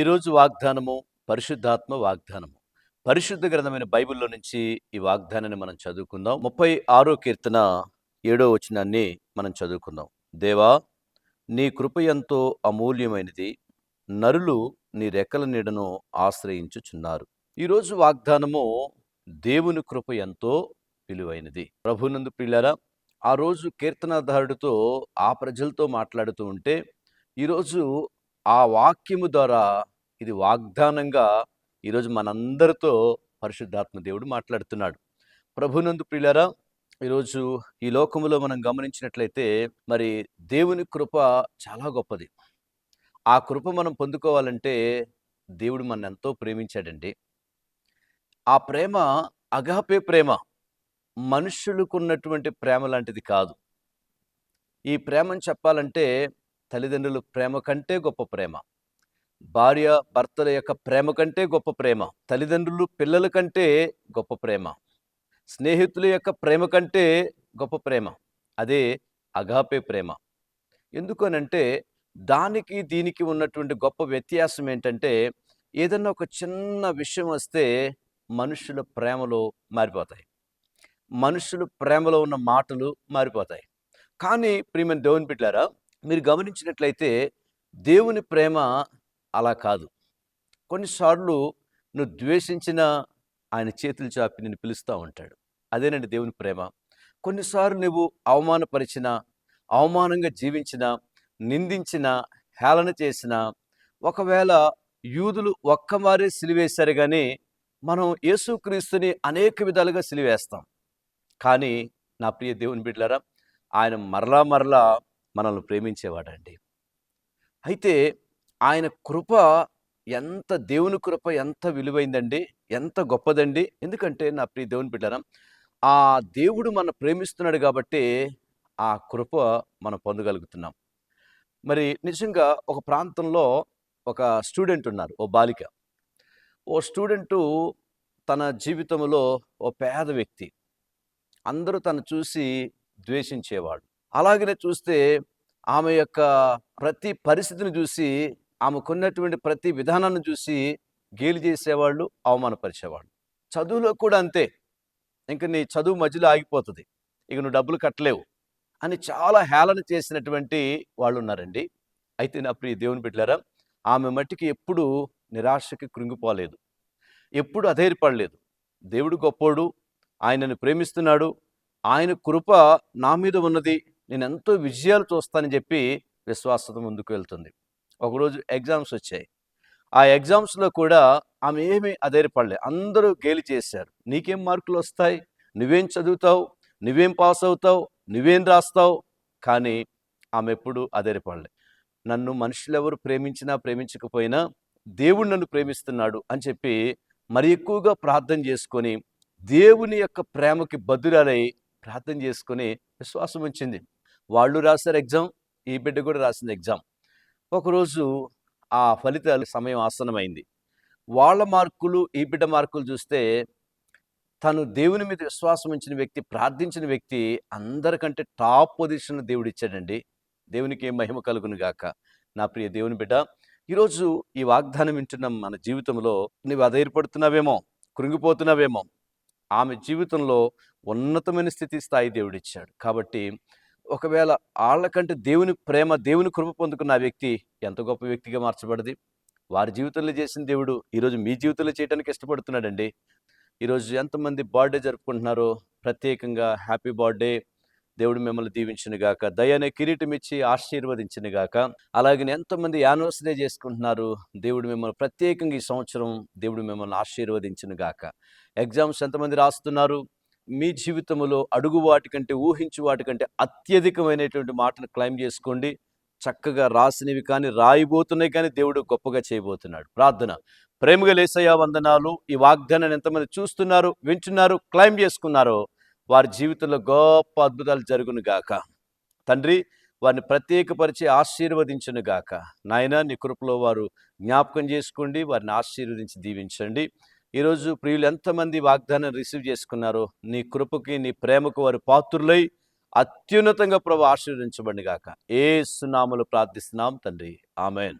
ఈరోజు వాగ్దానము పరిశుద్ధాత్మ వాగ్దానము. పరిశుద్ధ గ్రంథమైన బైబిల్‌లో నుంచి ఈ వాగ్దానాన్ని మనం చదువుకుందాం. 36 కీర్తన 7వ వచనాన్ని మనం చదువుకుందాం. దేవా, నీ కృప ఎంతో అమూల్యమైనది. నరులు నీ రెక్కల నీడను ఆశ్రయించుచున్నారు. ఈరోజు వాగ్దానము దేవుని కృప ఎంతో విలువైనది. ప్రభునందు ప్రియులారా, ఆ రోజు కీర్తనాధారుడితో ఆ ప్రజలతో మాట్లాడుతూ ఉంటే, ఈరోజు ఆ వాక్యము ద్వారా ఇది వాగ్దానంగా ఈరోజు మనందరితో పరిశుద్ధాత్మ దేవుడు మాట్లాడుతున్నాడు. ప్రభునందు ప్రియులారా, ఈరోజు ఈ లోకములో మనం గమనించినట్లయితే మరి దేవుని కృప చాలా గొప్పది. ఆ కృప మనం పొందుకోవాలంటే దేవుడు మనల్ని ఎంతో ప్రేమించాడండి. ఆ ప్రేమ అగాపే ప్రేమ. మనుషులకున్నటువంటి ప్రేమ లాంటిది కాదు. ఈ ప్రేమను చెప్పాలంటే తల్లిదండ్రుల ప్రేమ కంటే గొప్ప ప్రేమ. భార్య భర్తల యొక్క ప్రేమ కంటే గొప్ప ప్రేమ. తల్లిదండ్రులు పిల్లల కంటే గొప్ప ప్రేమ. స్నేహితుల యొక్క ప్రేమ కంటే గొప్ప ప్రేమ. అదే అగాపే ప్రేమ. ఎందుకనంటే దానికి దీనికి ఉన్నటువంటి గొప్ప వ్యత్యాసం ఏంటంటే, ఏదన్నా ఒక చిన్న విషయం వస్తే మనుషుల ప్రేమలో మారిపోతాయి. మనుషుల ప్రేమలో ఉన్న మాటలు మారిపోతాయి. కానీ ప్రియమైన దేవుని బిడ్డలారా, మీరు గమనించినట్లయితే దేవుని ప్రేమ అలా కాదు. కొన్నిసార్లు నువ్వు ద్వేషించినా ఆయన చేతులు చాపి నిన్ను పిలుస్తూ ఉంటాడు. అదేనండి దేవుని ప్రేమ. కొన్నిసార్లు నువ్వు అవమానపరిచినా, అవమానంగా జీవించినా, నిందించినా, హేళన చేసినా, ఒకవేళ యూదులు ఒక్కమారే సిలువేశారు కానీ మనం యేసుక్రీస్తుని అనేక విధాలుగా సిలువేస్తాం. కానీ నా ప్రియ దేవుని బిడ్డలారా, ఆయన మరలా మనల్ని ప్రేమించేవాడండి. అయితే ఆయన కృప దేవుని కృప ఎంత విలువైందండి, ఎంత గొప్పదండి. ఎందుకంటే నా ప్రియ దేవుని బిడ్డలారా, ఆ దేవుడు మనల్ని ప్రేమిస్తున్నాడు కాబట్టి ఆ కృప మనం పొందగలుగుతున్నాం. మరి నిజంగా ఒక ప్రాంతంలో ఒక స్టూడెంట్ ఉన్నారు, ఓ బాలిక. ఓ స్టూడెంటు తన జీవితంలో ఓ పేద వ్యక్తి. అందరూ తను చూసి ద్వేషించేవాడు. అలాగనే చూస్తే ఆమె యొక్క ప్రతి పరిస్థితిని చూసి, ఆమెకున్నటువంటి ప్రతి విధానాన్ని చూసి గేలి చేసేవాళ్ళు, అవమానపరిచేవాళ్ళు. చదువులో కూడా అంతే. ఇంక నీ చదువు మధ్యలో ఆగిపోతుంది, ఇక నువ్వు డబ్బులు కట్టలేవు అని చాలా హేళన చేసినటువంటి వాళ్ళు ఉన్నారండి. అయితే నా ప్రియ దేవుని బిడ్డలారా, ఆమె మట్టికి ఎప్పుడూ నిరాశకి కృంగిపోలేదు, ఎప్పుడు అధైర్యపడలేదు. దేవుడు గొప్పోడు, ఆయనను ప్రేమిస్తున్నాడు, ఆయన కృప నా మీద ఉన్నది, నేను ఎంతో విజయాలు చూస్తానని చెప్పి విశ్వాసత ముందుకు వెళ్తుంది. ఒకరోజు ఎగ్జామ్స్ వచ్చాయి. ఆ ఎగ్జామ్స్లో కూడా ఆమె ఏమీ అధైర్యపడలే. అందరూ గేలి చేశారు. నీకేం మార్కులు వస్తాయి, నువ్వేం చదువుతావు, నువ్వేం పాస్ అవుతావు, నువ్వేం రాస్తావు. కానీ ఆమె ఎప్పుడు అధైర్యపడలే. నన్ను మనుషులెవరు ప్రేమించినా ప్రేమించకపోయినా దేవుడు నన్ను ప్రేమిస్తున్నాడు అని చెప్పి మరి ఎక్కువగా ప్రార్థన చేసుకొని, దేవుని యొక్క ప్రేమకి బద్దురాలై ప్రార్థన చేసుకొని విశ్వాసం ఉంచింది. వాళ్ళు రాశారు ఎగ్జామ్, ఈ బిడ్డ కూడా రాసింది ఎగ్జామ్. ఒకరోజు ఆ ఫలితాల సమయం ఆసన్నమైంది. వాళ్ళ మార్కులు, ఈ బిడ్డ మార్కులు చూస్తే తను దేవుని మీద విశ్వాసం ఉంచిన వ్యక్తి, ప్రార్థించిన వ్యక్తి అందరికంటే టాప్ పొజిషన్ దేవుడు ఇచ్చాడండి. దేవునికి మహిమ కలుగును గాక. నా ప్రియ దేవుని బిడ్డ, ఈరోజు ఈ వాగ్దానం వింటున్న మన జీవితంలో నువ్వు అధైర్యపడుతున్నావేమో, కృంగిపోతున్నావేమో. ఆమె జీవితంలో ఉన్నతమైన స్థాయి దేవుడిచ్చాడు. కాబట్టి ఒకవేళ వాళ్ళకంటే దేవుని ప్రేమ, దేవుని కృప పొందుకున్న ఆ వ్యక్తి ఎంత గొప్ప వ్యక్తిగా మార్చబడింది. వారి జీవితంలో చేసిన దేవుడు ఈరోజు మీ జీవితంలో చేయడానికి ఇష్టపడుతున్నాడండి. ఈరోజు ఎంతమంది బర్త్డే జరుపుకుంటున్నారో ప్రత్యేకంగా హ్యాపీ బర్త్డే, దేవుడు మిమ్మల్ని దీవించునుగాక, దయనే కిరీటం ఇచ్చి ఆశీర్వదించునుగాక. అలాగే ఎంతమంది యానివర్సరీ చేసుకుంటున్నారు, దేవుడు మిమ్మల్ని ప్రత్యేకంగా ఈ సంవత్సరం దేవుడు మిమ్మల్ని ఆశీర్వదించునుగాక. ఎగ్జామ్స్ ఎంతమంది రాస్తున్నారు, మీ జీవితంలో అడుగు వాటికంటే, ఊహించు వాటికంటే అత్యధికమైనటువంటి మాటను క్లైమ్ చేసుకోండి. చక్కగా రాసినవి కానీ, రాయిపోతున్నాయి కానీ దేవుడు గొప్పగా చేయబోతున్నాడు. ప్రార్థన. ప్రేమగా యేసయ్యా వందనాలు. ఈ వాగ్దానాన్ని ఎంతమంది చూస్తున్నారు, వింటున్నారు, క్లైమ్ చేసుకున్నారో వారి జీవితంలో గొప్ప అద్భుతాలు జరుగును గాక. తండ్రి, వారిని ప్రత్యేకపరిచి ఆశీర్వదించును గాక. నాయన, నీ కృపలో వారు జ్ఞాపకం చేసుకోండి, వారిని ఆశీర్వదించి దీవించండి. ఈరోజు ప్రియులు ఎంతమంది వాగ్దానం రిసీవ్ చేసుకున్నారో నీ కృపకి, నీ ప్రేమకు వారు పాత్రులై అత్యున్నతంగా ప్రభు ఆశీర్వదించబడిన గాక. యేసు నామములో ప్రార్థిస్తున్నాం తండ్రి, ఆమేన్.